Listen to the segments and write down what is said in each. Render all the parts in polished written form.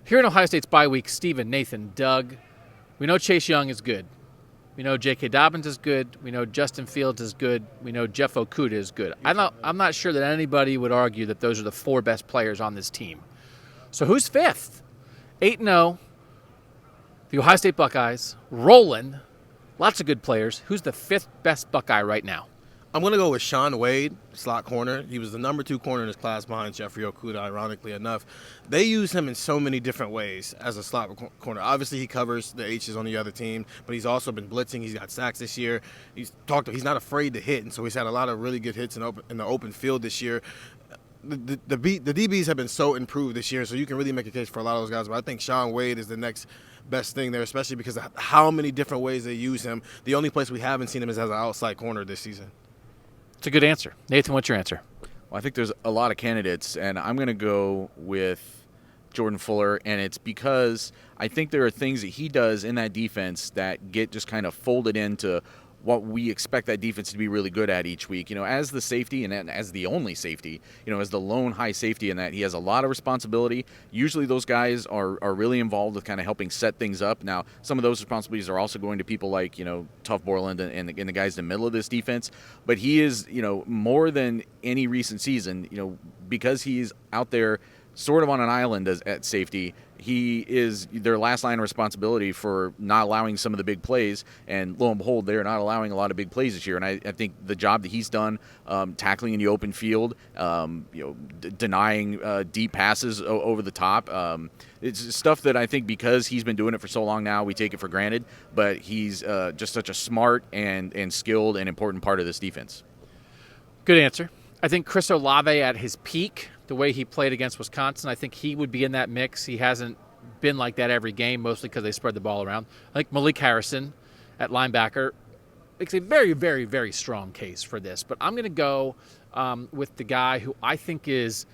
Here in Ohio State's bye week, Stephen, Nathan, Doug, we know Chase Young is good. We know J.K. Dobbins is good. We know Justin Fields is good. We know Jeff Okudah is good. I'm not sure that anybody would argue that those are the four best players on this team. So who's fifth? 8-0, the Ohio State Buckeyes, rolling, lots of good players. Who's the fifth best Buckeye right now? I'm going to go with Shaun Wade, slot corner. He was the number 2 corner in his class behind Jeffrey Okudah, ironically enough. They use him in so many different ways as a slot corner. Obviously, he covers the H's on the other team, but he's also been blitzing. He's got sacks this year. He's not afraid to hit, and so he's had a lot of really good hits in the open field this year. The DBs have been so improved this year, so you can really make a case for a lot of those guys. But I think Shaun Wade is the next best thing there, especially because of how many different ways they use him. The only place we haven't seen him is as an outside corner this season. It's a good answer. Nathan, what's your answer? Well, I think there's a lot of candidates, and I'm going to go with Jordan Fuller, and it's because I think there are things that he does in that defense that get just kind of folded into what we expect that defense to be really good at each week. As the safety and as the only safety, as the lone high safety in that, he has a lot of responsibility. Usually those guys are really involved with kind of helping set things up. Now, some of those responsibilities are also going to people like, Tuff Borland and the guys in the middle of this defense. But he is, more than any recent season, because he's out there sort of on an island at safety, he is their last line of responsibility for not allowing some of the big plays, and lo and behold, they're not allowing a lot of big plays this year. And I think the job that he's done tackling in the open field, denying deep passes over the top, it's stuff that I think because he's been doing it for so long now, we take it for granted, but he's just such a smart and skilled and important part of this defense. Good answer. I think Chris Olave at his peak, the way he played against Wisconsin, I think he would be in that mix. He hasn't been like that every game, mostly because they spread the ball around. I think Malik Harrison at linebacker makes a very, very, very strong case for this. But I'm going to go with the guy who I think is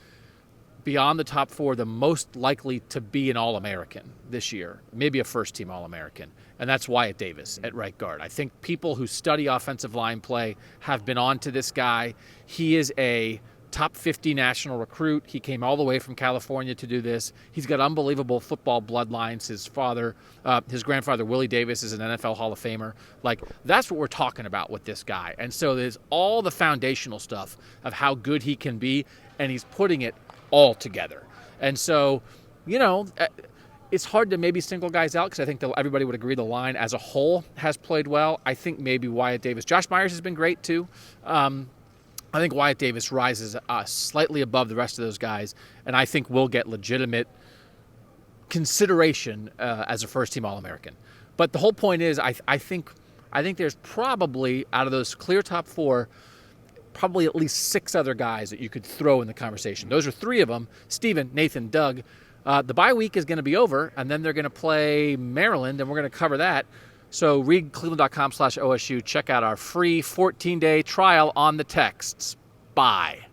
beyond the top 4, the most likely to be an All-American this year, maybe a first-team All-American, and that's Wyatt Davis at right guard. I think people who study offensive line play have been on to this guy. He is a top 50 national recruit. He came all the way from California to do this. He's got unbelievable football bloodlines. His grandfather, Willie Davis, is an NFL Hall of Famer. That's what we're talking about with this guy. And so there's all the foundational stuff of how good he can be, and he's putting it all together. And so, it's hard to maybe single guys out because I think everybody would agree the line as a whole has played well. I think maybe Wyatt Davis. Josh Myers has been great too. I think Wyatt Davis rises slightly above the rest of those guys, and I think will get legitimate consideration as a first-team All-American. But the whole point is, I think there's probably, out of those clear top 4, probably at least 6 other guys that you could throw in the conversation. Those are 3 of them: Stephen, Nathan, Doug. The bye week is going to be over, and then they're going to play Maryland, and we're going to cover that. So read cleveland.com/OSU. Check out our free 14-day trial on the texts. Bye.